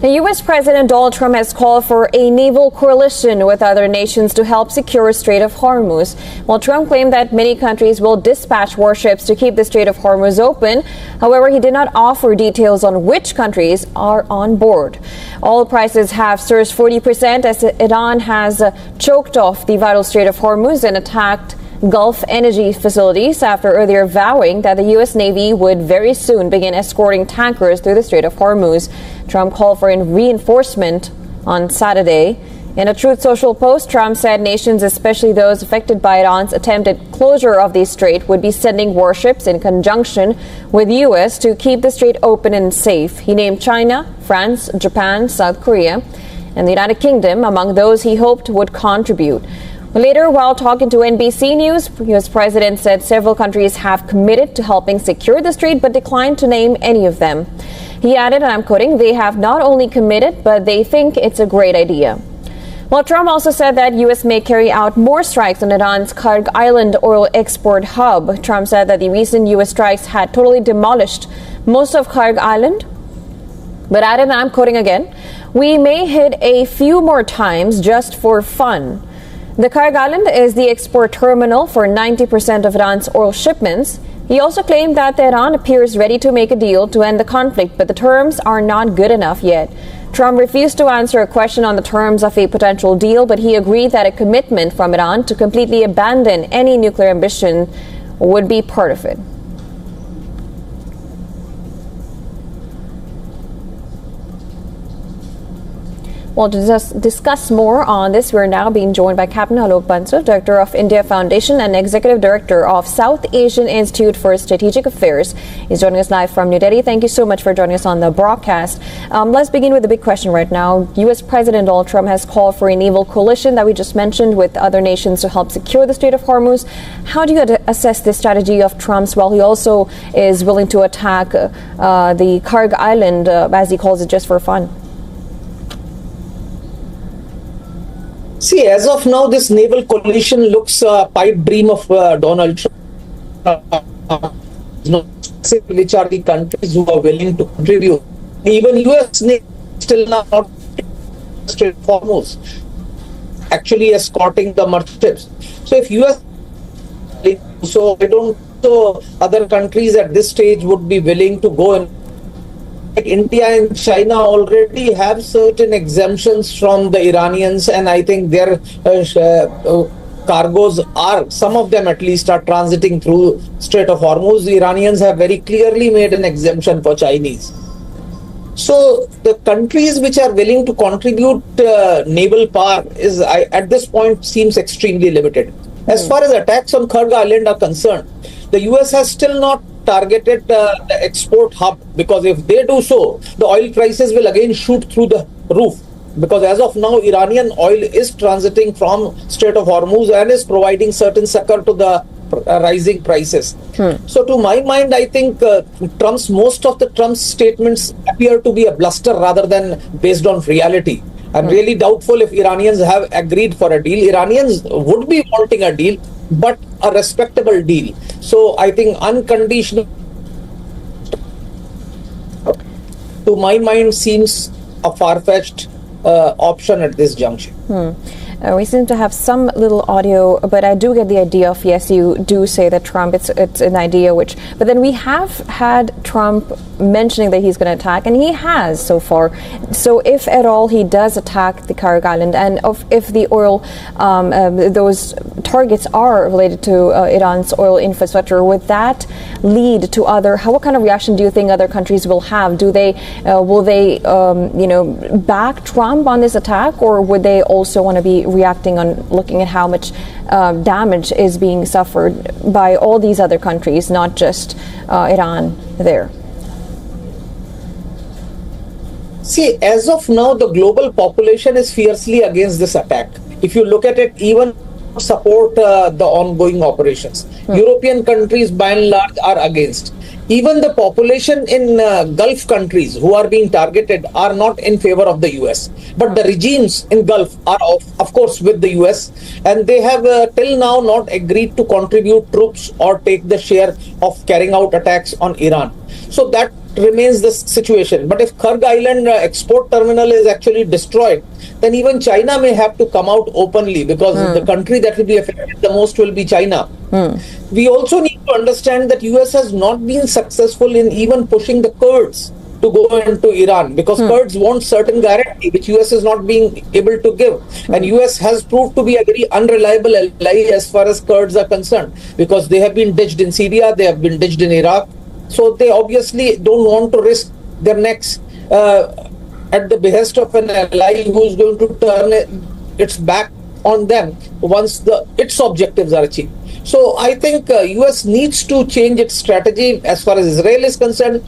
The U.S. President Donald Trump has called for a naval coalition with other nations to help secure Strait of Hormuz. While Trump claimed that many countries will dispatch warships to keep the Strait of Hormuz open, however, he did not offer details on which countries are on board. Oil prices have surged 40% as Iran has choked off the vital Strait of Hormuz and attacked Gulf energy facilities after earlier vowing that the U.S. Navy would very soon begin escorting tankers through the Strait of Hormuz. Trump called for reinforcement on Saturday. In a Truth Social post, Trump said nations, especially those affected by Iran's attempted closure of the strait, would be sending warships in conjunction with the U.S. to keep the strait open and safe. He named China, France, Japan, South Korea, and the United Kingdom among those he hoped would contribute. Later, while talking to NBC News, U.S. President said several countries have committed to helping secure the strait but declined to name any of them. He added, and I'm quoting, "They have not only committed, but they think it's a great idea." While Trump also said that U.S. may carry out more strikes on Iran's Karg Island oil export hub. Trump said that the recent U.S. strikes had totally demolished most of Karg Island, but added, and I'm quoting again, "We may hit a few more times just for fun." The Karg Island is the export terminal for 90% of Iran's oil shipments. He also claimed that Iran appears ready to make a deal to end the conflict, but the terms are not good enough yet. Trump refused to answer a question on the terms of a potential deal, but he agreed that a commitment from Iran to completely abandon any nuclear ambition would be part of it. Well, to discuss more on this, we're now being joined by Captain Alok Bansal, Director of India Foundation and Executive Director of South Asian Institute for Strategic Affairs. He's joining us live from New Delhi. Thank you so much for joining us on the broadcast. Let's begin with the big question right now. U.S. President Donald Trump has called for a naval coalition that we just mentioned with other nations to help secure the Strait of Hormuz. How do you assess this strategy of Trump's while he also is willing to attack the Karg Island, as he calls it, just for fun? See, as of now, this naval coalition looks a pipe dream of Donald Trump. Which are the countries who are willing to contribute? Even U.S. Navy still not Strait of Hormuz, actually escorting the merchant ships. So if U.S. so I don't know other countries at this stage would be willing to go and. India and China already have certain exemptions from the Iranians, and I think their cargoes are, some of them at least, are transiting through Strait of Hormuz. The Iranians have very clearly made an exemption for Chinese. So the countries which are willing to contribute naval power is, at this point, seems extremely limited. As far as attacks on Karg Island are concerned, the US has still not targeted the export hub, because if they do so, the oil prices will again shoot through the roof, because as of now Iranian oil is transiting from Strait of Hormuz and is providing certain succor to the rising prices. So to my mind, I think most of Trump's statements appear to be a bluster rather than based on reality. I'm really doubtful if Iranians have agreed for a deal. Iranians would be wanting a deal, but a respectable deal. So I think unconditional, to my mind, seems a far-fetched option at this juncture. We seem to have some little audio, but I do get the idea of, yes, you do say that Trump, it's an idea which, but then we have had Trump mentioning that he's going to attack, and he has so far. So if at all he does attack the Karg Island, and if the oil, those targets are related to Iran's oil infrastructure, would that lead to what kind of reaction do you think other countries will have? Will they back Trump on this attack, or would they also want to be reacting on looking at how much damage is being suffered by all these other countries, not just Iran there? See, as of now, the global population is fiercely against this attack. If you look at it, even support the ongoing operations. European countries, by and large, are against. Even the population in Gulf countries who are being targeted are not in favor of the US. But the regimes in Gulf are, of course, with the US, and they have till now not agreed to contribute troops or take the share of carrying out attacks on Iran. So that remains the situation. But if Kharg Island export terminal is actually destroyed, then even China may have to come out openly, because the country that will be affected the most will be China. We also need to understand that US has not been successful in even pushing the Kurds to go into Iran, because Kurds want certain guarantee which US is not being able to give. And US has proved to be a very unreliable ally as far as Kurds are concerned, because they have been ditched in Syria, they have been ditched in Iraq. So they obviously don't want to risk their necks at the behest of an ally who is going to turn its back on them once its objectives are achieved. So I think US needs to change its strategy as far as Israel is concerned.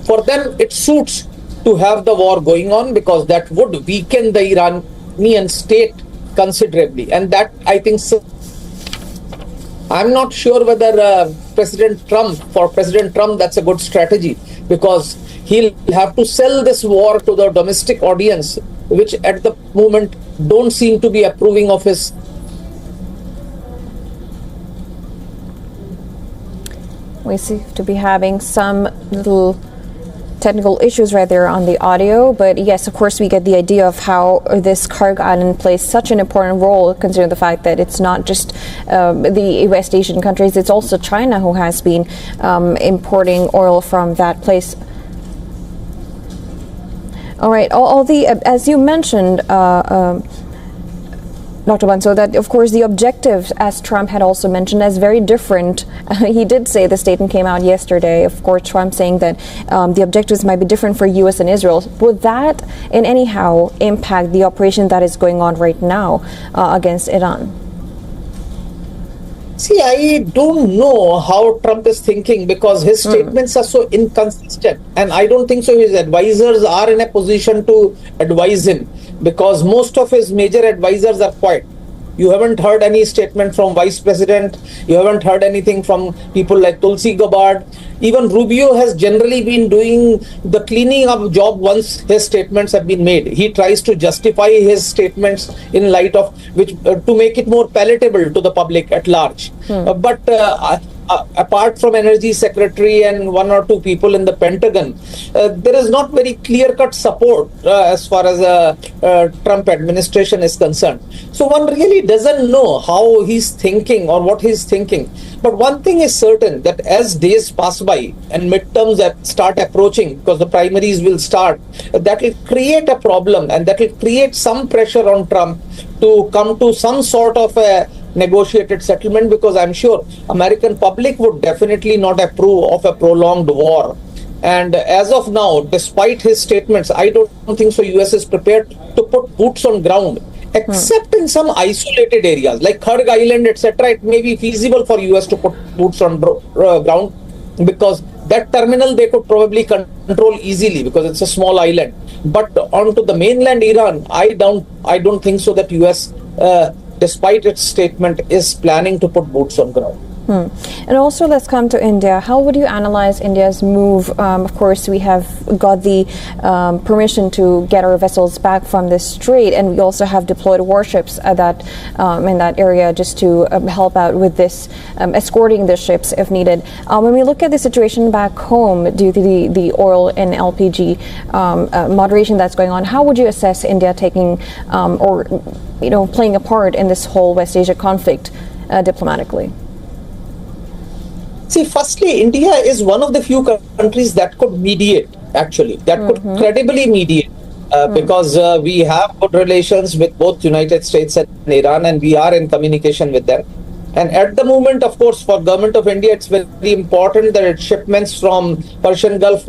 For them, it suits to have the war going on, because that would weaken the Iranian state considerably. And that, I think, I'm not sure whether for President Trump, that's a good strategy, because he'll have to sell this war to the domestic audience, which at the moment don't seem to be approving of his. We seem to be having some little technical issues right there on the audio, but yes, of course, we get the idea of how this Kharg Island plays such an important role, considering the fact that it's not just the West Asian countries, it's also China who has been importing oil from that place. All right, all the as you mentioned, Dr. Banso, that of course the objectives, as Trump had also mentioned, is very different. He did say, the statement came out yesterday, of course, Trump saying that the objectives might be different for U.S. and Israel. Would that in anyhow impact the operation that is going on right now against Iran? See, I don't know how Trump is thinking, because his statements are so inconsistent, and I don't think so his advisors are in a position to advise him, because most of his major advisors are quiet. You haven't heard any statement from Vice President. You haven't heard anything from people like Tulsi Gabbard. Even Rubio has generally been doing the cleaning up job once his statements have been made. He tries to justify his statements in light of which to make it more palatable to the public at large. But apart from Energy Secretary and one or two people in the Pentagon, there is not very clear-cut support as far as Trump administration is concerned. So one really doesn't know how he's thinking or what he's thinking. But one thing is certain, that as days pass by and midterms start approaching, because the primaries will start, that will create a problem, and that will create some pressure on Trump to come to some sort of a negotiated settlement, because I'm sure American public would definitely not approve of a prolonged war. And as of now, despite his statements, I don't think so US is prepared to put boots on ground, except in some isolated areas like Kharg Island, etc. It may be feasible for US to put boots on ground, because that terminal they could probably control easily, because it's a small island. But onto the mainland Iran, I don't think so that US despite its statement, is planning to put boots on ground. And also, let's come to India. How would you analyze India's move? Of course, we have got the permission to get our vessels back from the strait, and we also have deployed warships in that area just to help out with this, escorting the ships if needed. When we look at the situation back home due to the oil and LPG moderation that's going on, how would you assess India taking or playing a part in this whole West Asia conflict diplomatically? See, firstly, India is one of the few countries that could mediate, actually, that could credibly mediate, because we have good relations with both United States and Iran, and we are in communication with them. And at the moment, of course, for government of India, it's very important that its shipments from Persian Gulf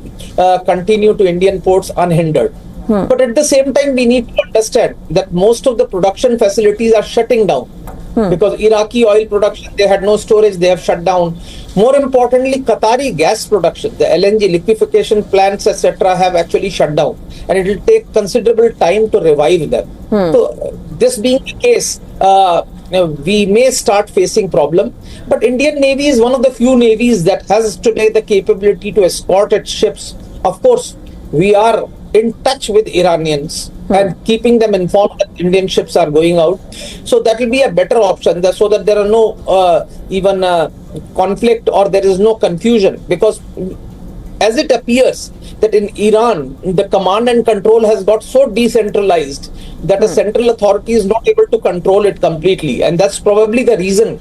continue to Indian ports unhindered. But at the same time, we need to understand that most of the production facilities are shutting down. Because Iraqi oil production, they had no storage, they have shut down. More importantly, Qatari gas production, the LNG liquefaction plants, etc., have actually shut down, and it will take considerable time to revive them. So, this being the case, we may start facing problem. But Indian Navy is one of the few navies that has today the capability to escort its ships. Of course, we are in touch with Iranians and keeping them informed that Indian ships are going out. So that will be a better option, so that there are no conflict or there is no confusion. Because as it appears that in Iran, the command and control has got so decentralized that a central authority is not able to control it completely. And that's probably the reason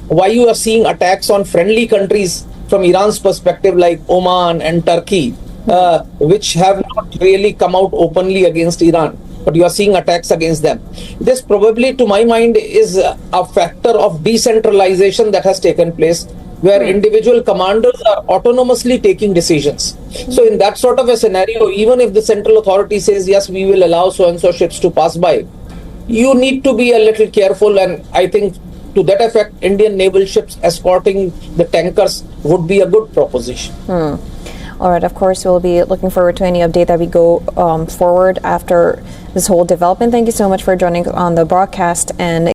why you are seeing attacks on friendly countries from Iran's perspective, like Oman and Turkey, which have not really come out openly against Iran, but you are seeing attacks against them. This probably, to my mind, is a factor of decentralization that has taken place, where individual commanders are autonomously taking decisions. So in that sort of a scenario, even if the central authority says, yes, we will allow so-and-so ships to pass by, you need to be a little careful. And I think to that effect, Indian naval ships escorting the tankers would be a good proposition. All right, of course, we'll be looking forward to any update that we go forward after this whole development. Thank you so much for joining on the broadcast. And